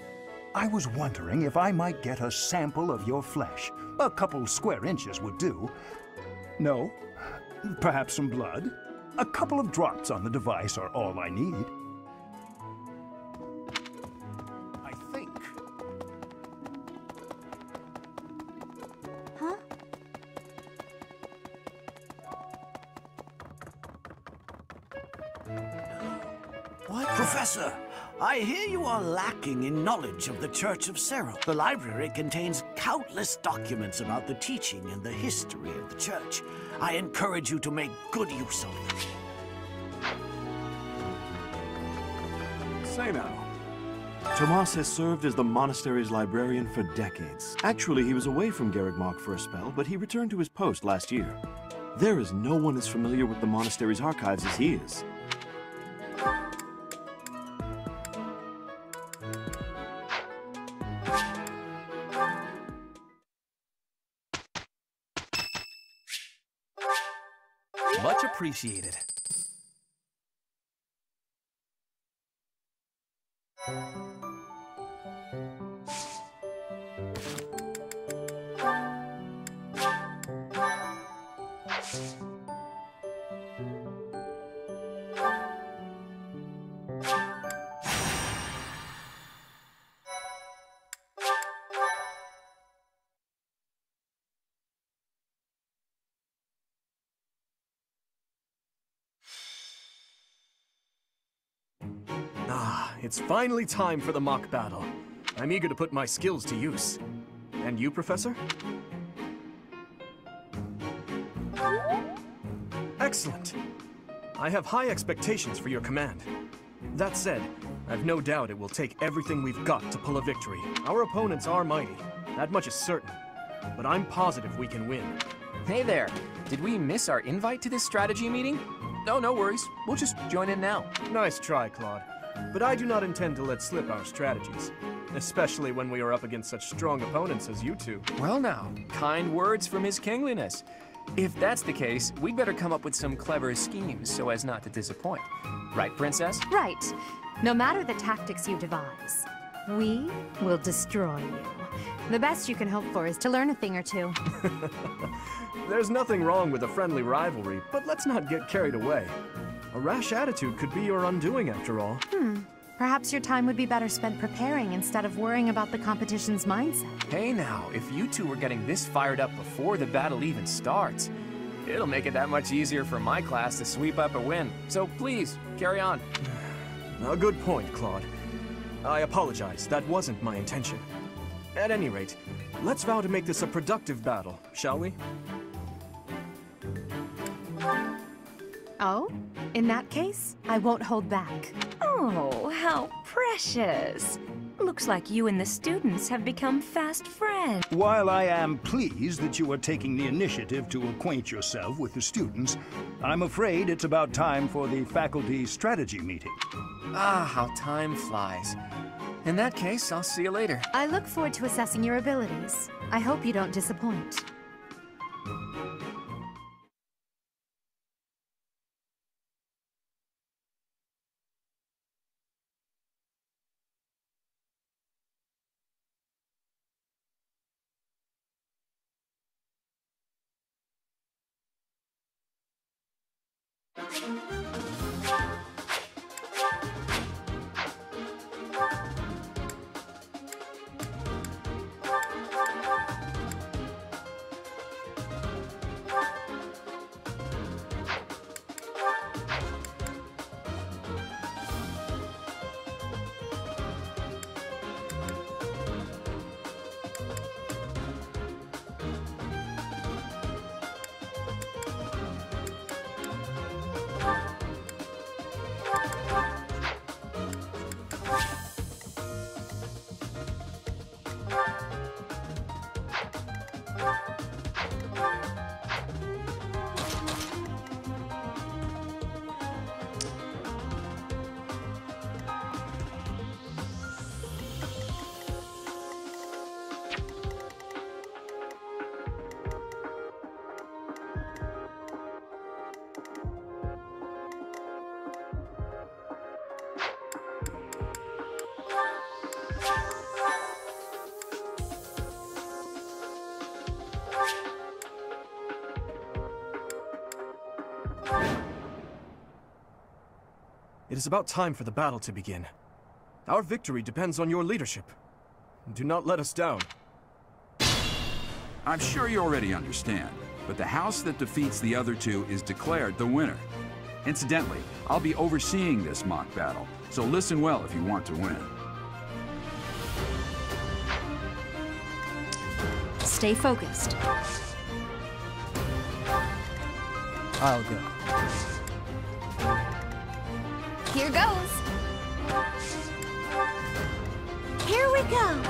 I was wondering if I might get a sample of your flesh. A couple square inches would do. No? Perhaps some blood? A couple of drops on the device are all I need. I think. Huh? What? Professor, I hear you are lacking in knowledge of the Church of Cyril. The library contains countless documents about the teaching and the history of the Church. I encourage you to make good use of them. Say now, Tomas has served as the monastery's librarian for decades. Actually, he was away from Garrigmark for a spell, but he returned to his post last year. There is no one as familiar with the monastery's archives as he is. Much appreciated. It's finally time for the mock battle. I'm eager to put my skills to use. And you, Professor? Excellent. I have high expectations for your command. That said, I've no doubt it will take everything we've got to pull a victory. Our opponents are mighty, that much is certain. But I'm positive we can win. Hey there, did we miss our invite to this strategy meeting? No, no worries. We'll just join in now. Nice try, Claude. But I do not intend to let slip our strategies, especially when we are up against such strong opponents as you two. Well now, kind words from His Kingliness. If that's the case, we'd better come up with some clever schemes so as not to disappoint. Right, Princess? Right. No matter the tactics you devise, we will destroy you. The best you can hope for is to learn a thing or two. There's nothing wrong with a friendly rivalry, but let's not get carried away. A rash attitude could be your undoing after all. Perhaps your time would be better spent preparing instead of worrying about the competition's mindset. Hey now, if you two were getting this fired up before the battle even starts, it'll make it that much easier for my class to sweep up a win. So please, carry on. A good point, Claude. I apologize, that wasn't my intention. At any rate, let's vow to make this a productive battle, shall we? Oh? In that case, I won't hold back. Oh, how precious. Looks like you and the students have become fast friends. While I am pleased that you are taking the initiative to acquaint yourself with the students, I'm afraid it's about time for the faculty strategy meeting. Ah, how time flies. In that case, I'll see you later. I look forward to assessing your abilities. I hope you don't disappoint. It is about time for the battle to begin. Our victory depends on your leadership. Do not let us down. I'm sure you already understand, but the house that defeats the other two is declared the winner. Incidentally, I'll be overseeing this mock battle, so listen well if you want to win. Stay focused. I'll go. Here goes. Here we go.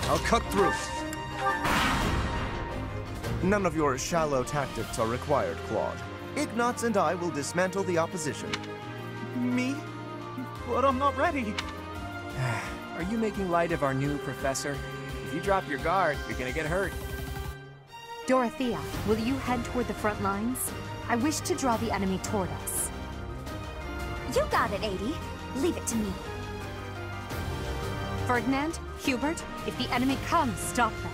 I'll cut through. None of your shallow tactics are required, Claude. Ignatz and I will dismantle the opposition. Me? But I'm not ready. Are you making light of our new professor? If you drop your guard, you're gonna get hurt. Dorothea, will you head toward the front lines? I wish to draw the enemy toward us. You got it, 80. Leave it to me. Ferdinand, Hubert, if the enemy comes, stop them.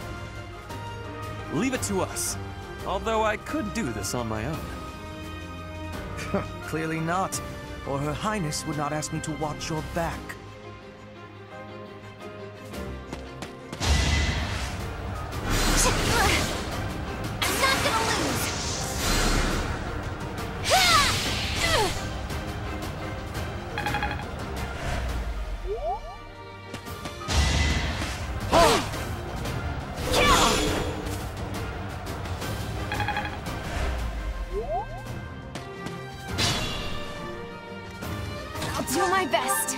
Leave it to us. Although I could do this on my own. Clearly not, or Her Highness would not ask me to watch your back. I'm not gonna lose! I'll do my best.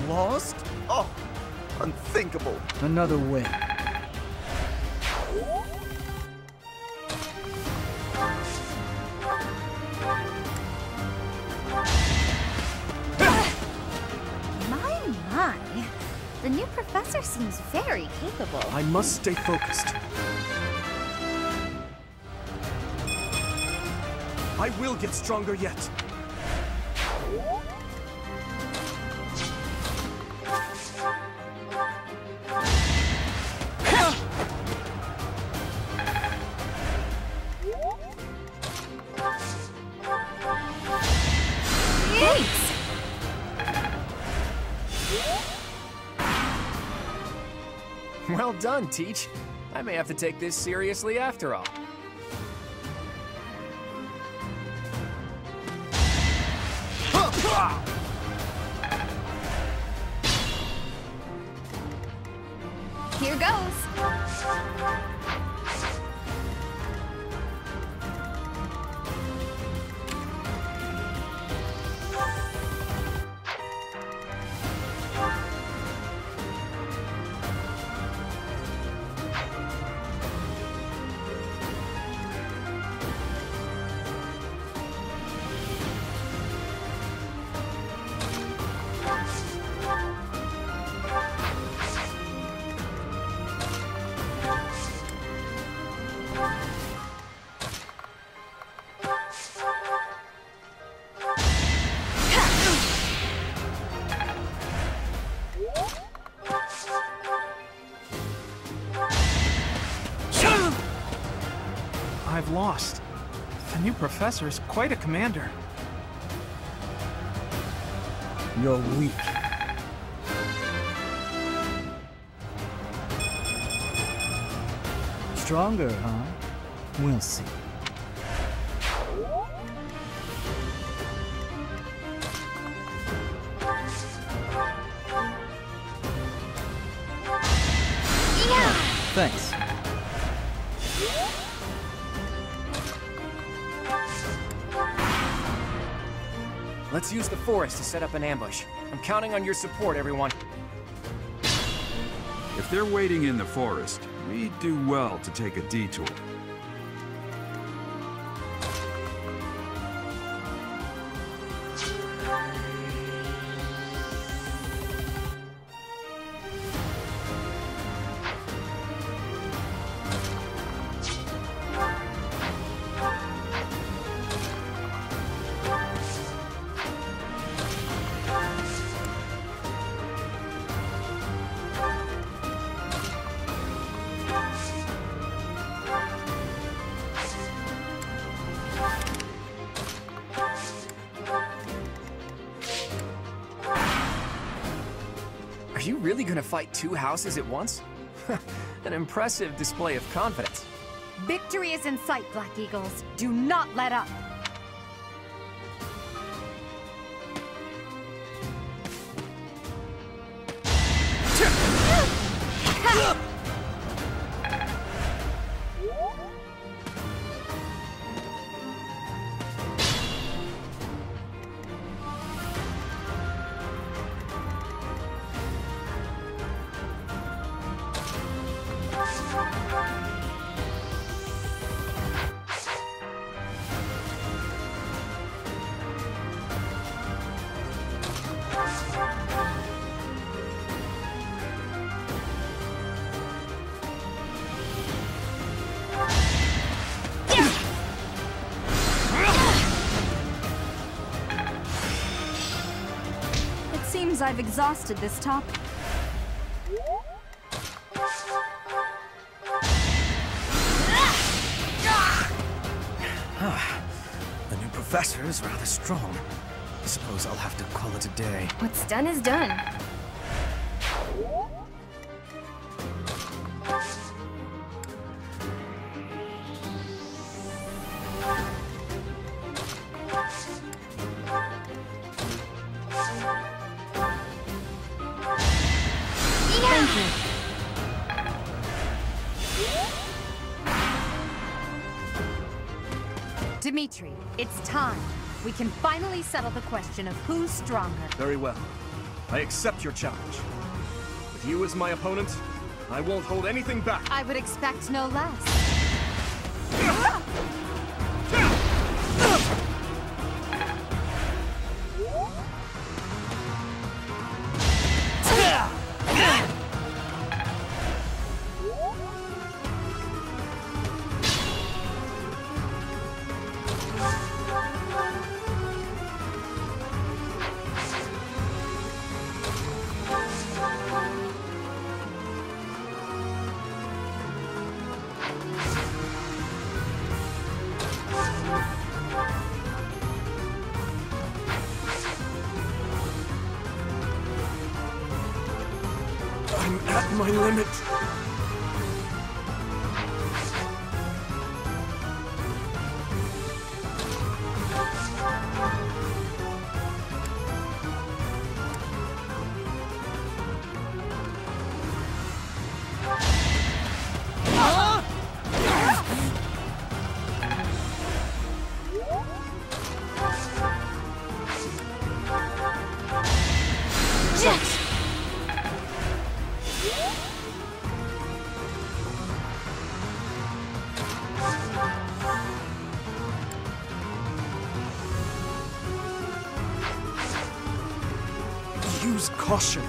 lost? Oh, unthinkable. Another way. My. The new professor seems very capable. I must stay focused. I will get stronger yet. Well done, Teach. I may have to take this seriously after all. Here goes. I've lost. The new professor is quite a commander. You're weak. Stronger, huh? We'll see. Thanks. Let's use the forest to set up an ambush. I'm counting on your support, everyone. If they're waiting in the forest, we do well to take a detour. Are you really gonna fight two houses at once? An impressive display of confidence. Victory is in sight, Black Eagles. Do not let up. Seems I've exhausted this topic. The new professor is rather strong. I suppose I'll have to call it a day. What's done is done. Dimitri, it's time. We can finally settle the question of who's stronger. Very well. I accept your challenge. With you as my opponent, I won't hold anything back. I would expect no less. I'm at my limit. Use caution.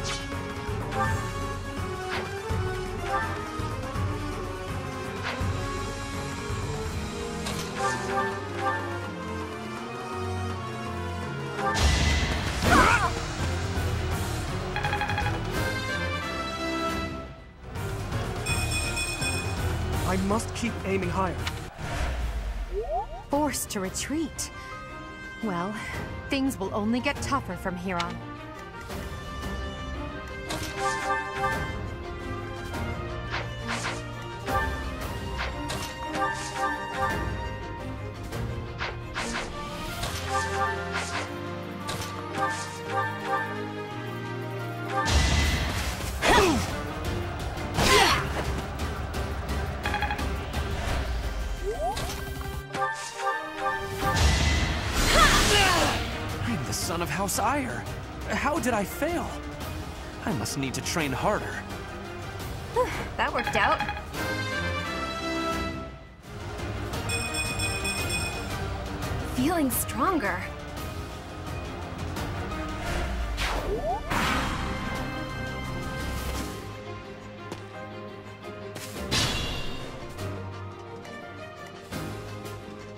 I must keep aiming higher. Forced to retreat. Well, things will only get tougher from here on. I'm the son of House Ire. How did I fail? I must need to train harder. That worked out. Feeling stronger.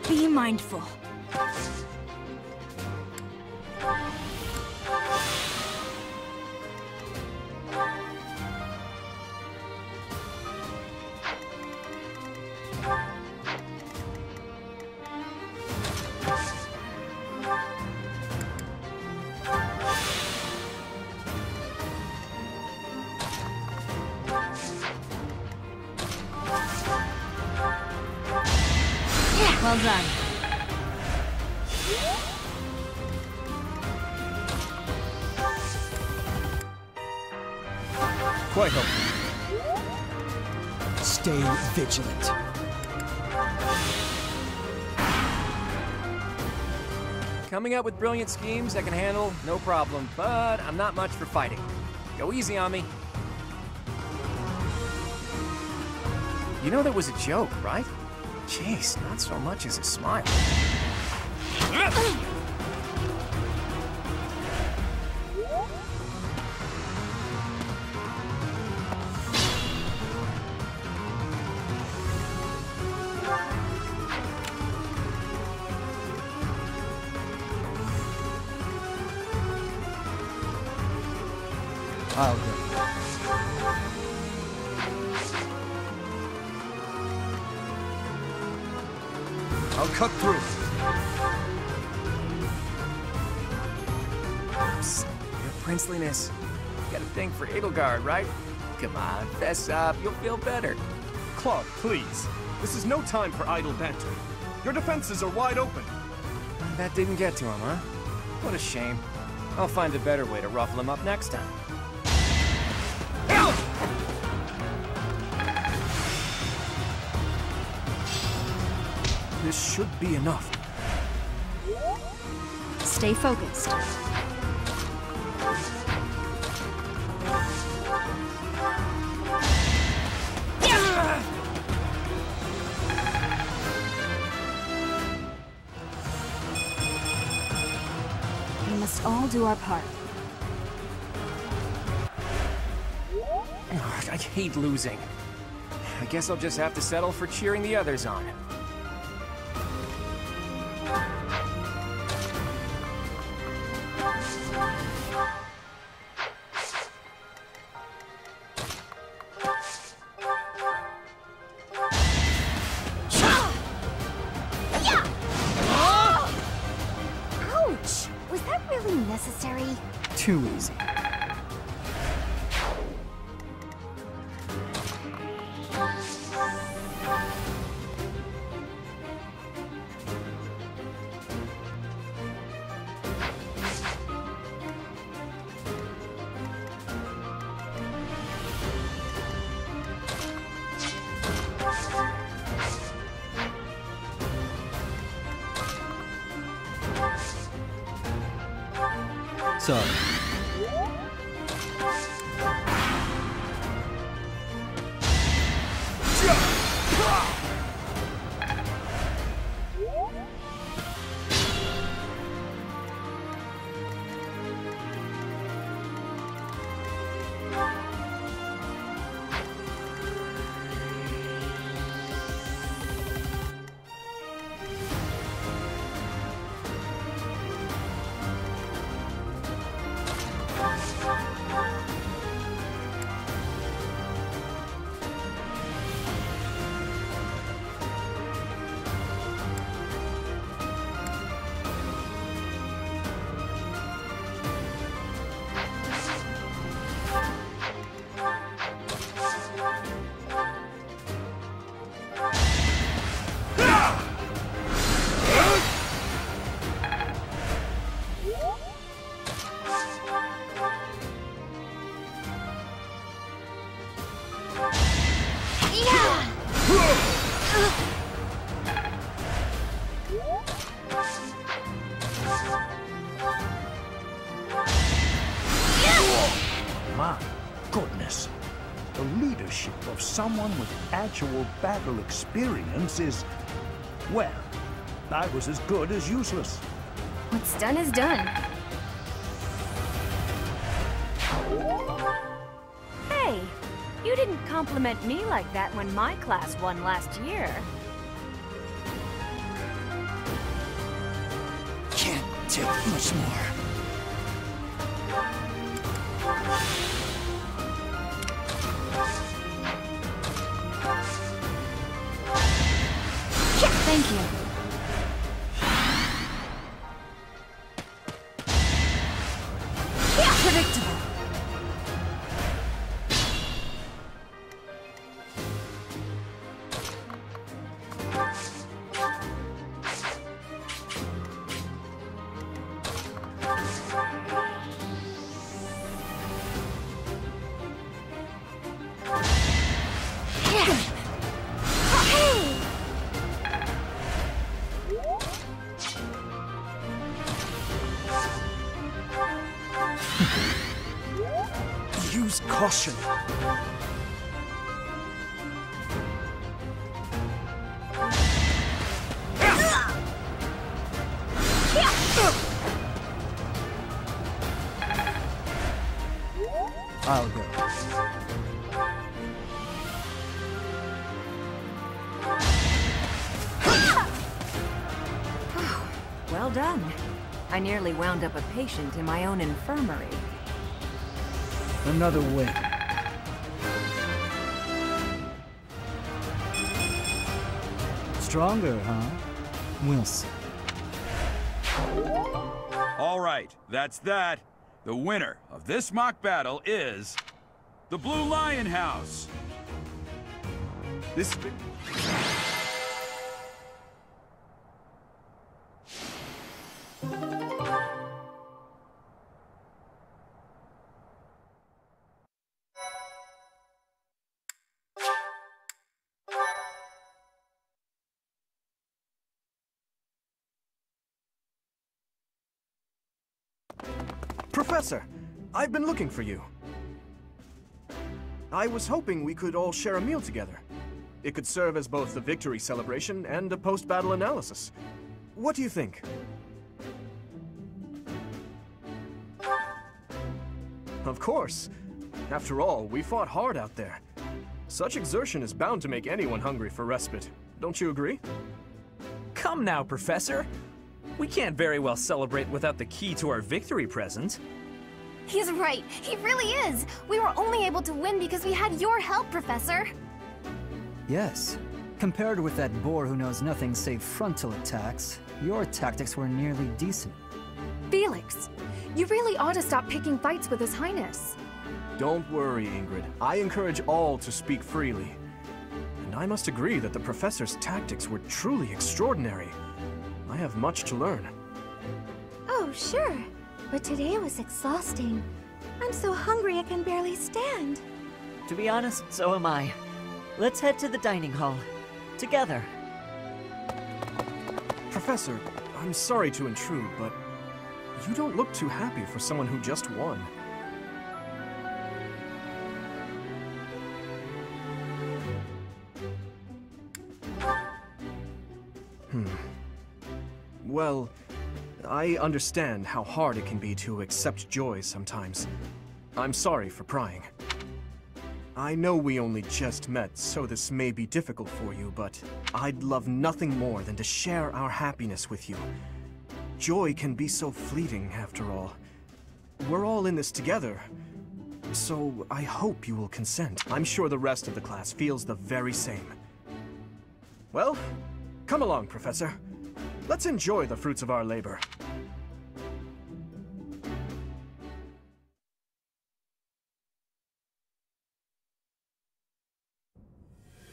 Be mindful. Well done. Quite helpful. Stay vigilant. Coming up with brilliant schemes I can handle, no problem, but I'm not much for fighting. Go easy on me. You know that was a joke, right? Jeez, not so much as a smile. I'll go. I'll cut through. Psst, your princeliness. You got a thing for Edelgard, right? Come on, fess up, you'll feel better. Claude, please. This is no time for idle banter. Your defenses are wide open. That didn't get to him, huh? What a shame. I'll find a better way to ruffle him up next time. This should be enough. Stay focused. We must all do our part. Ugh, I hate losing. I guess I'll just have to settle for cheering the others on. Ouch! Was that really necessary? Too easy. Sorry. My goodness. The leadership of someone with actual battle experience is, well, I was as good as useless. What's done is done. Hey, you didn't compliment me like that when my class won last year. Can't take much more. Thank you. Predictable. Use caution. I'll go. Well done. I nearly wound up a patient in my own infirmary. Another way. Stronger, huh? We'll see. All right, that's that. The winner of this mock battle is the Blue Lion House. This... Professor, I've been looking for you. I was hoping we could all share a meal together. It could serve as both a victory celebration and a post-battle analysis. What do you think? Of course. After all, we fought hard out there. Such exertion is bound to make anyone hungry for respite. Don't you agree? Come now, Professor. We can't very well celebrate without the key to our victory present. He's right. He really is. We were only able to win because we had your help, Professor. Yes. Compared with that boar who knows nothing save frontal attacks, your tactics were nearly decent. Felix, you really ought to stop picking fights with His Highness. Don't worry, Ingrid. I encourage all to speak freely. And I must agree that the Professor's tactics were truly extraordinary. I have much to learn. Oh, sure. But today was exhausting. I'm so hungry I can barely stand. To be honest, so am I. Let's head to the dining hall. Together. Professor, I'm sorry to intrude, but you don't look too happy for someone who just won. Well, I understand how hard it can be to accept joy sometimes. I'm sorry for prying. I know we only just met, so this may be difficult for you, but I'd love nothing more than to share our happiness with you. Joy can be so fleeting, after all. We're all in this together, so I hope you will consent. I'm sure the rest of the class feels the very same. Well, come along, Professor. Let's enjoy the fruits of our labor.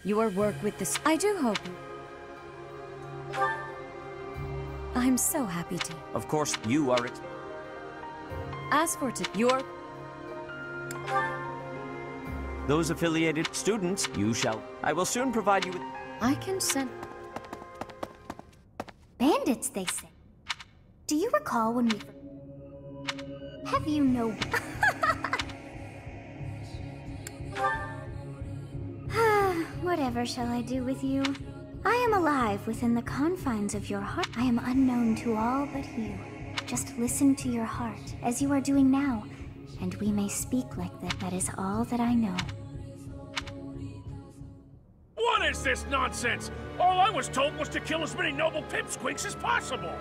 Your work with this... I do hope... I'm so happy to. Of course, you are... As for your... Those affiliated students, you shall... I will soon provide you with... I can send... Bandits, they say. Do you recall when we... Have you no... Whatever shall I do with you? I am alive within the confines of your heart. I am unknown to all but you. Just listen to your heart, as you are doing now, and we may speak like that. That is all that I know. What is this nonsense? All I was told was to kill as many noble pipsqueaks as possible.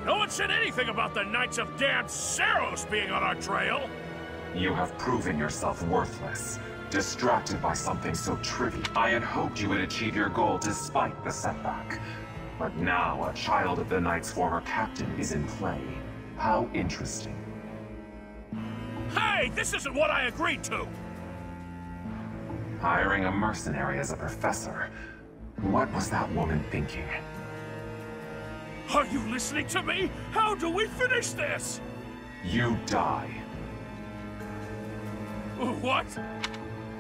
No one said anything about the Knights of Damned Saros being on our trail. You have proven yourself worthless, distracted by something so trivial. I had hoped you would achieve your goal despite the setback. But now a child of the Knight's former captain is in play. How interesting. Hey, this isn't what I agreed to! Hiring a mercenary as a professor. What was that woman thinking? Are you listening to me? How do we finish this? You die. What?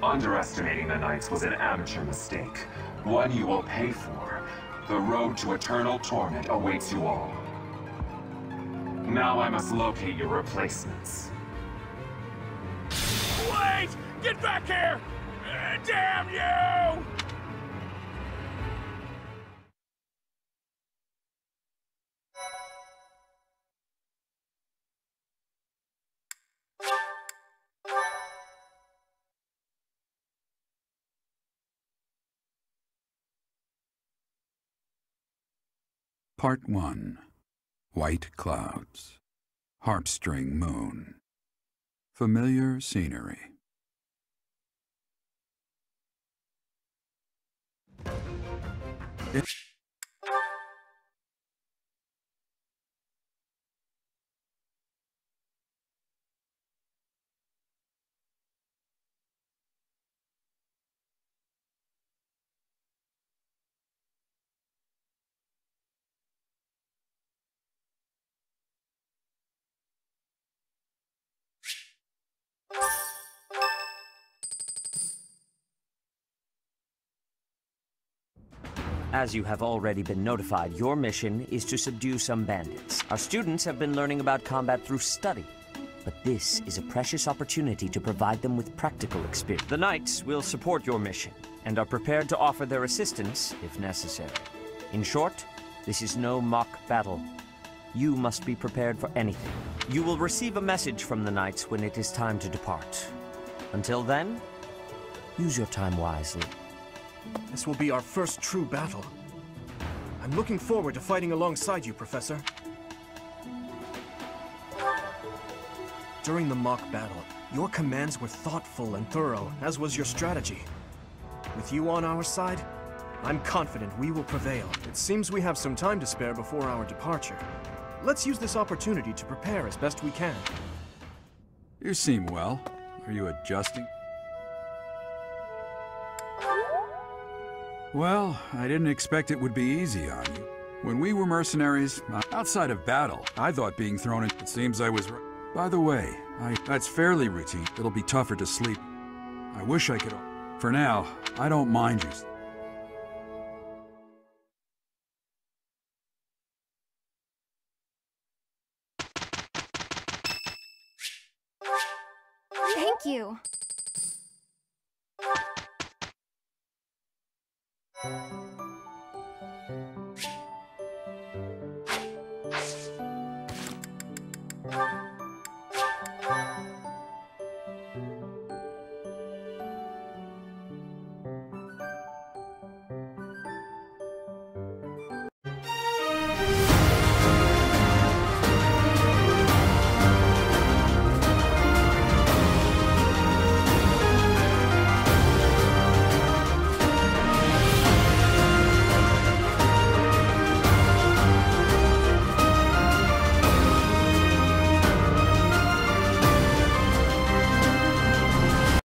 Underestimating the Knights was an amateur mistake. One you will pay for. The road to eternal torment awaits you all. Now I must locate your replacements. Wait! Get back here! Damn you! Part 1. White Clouds. Harpstring Moon. Familiar scenery. As you have already been notified, your mission is to subdue some bandits. Our students have been learning about combat through study. but this is a precious opportunity to provide them with practical experience. The Knights will support your mission, and are prepared to offer their assistance if necessary. In short, this is no mock battle. You must be prepared for anything. You will receive a message from the Knights when it is time to depart. Until then, use your time wisely. This will be our first true battle. I'm looking forward to fighting alongside you, Professor. During the mock battle, your commands were thoughtful and thorough, as was your strategy. With you on our side, I'm confident we will prevail. It seems we have some time to spare before our departure. Let's use this opportunity to prepare as best we can. You seem well. Are you adjusting? Well, I didn't expect it would be easy on you. When we were mercenaries, outside of battle, I thought being thrown in... It seems I was right. By the way, that's fairly routine. It'll be tougher to sleep. I wish I could... For now, I don't mind you. Thank you.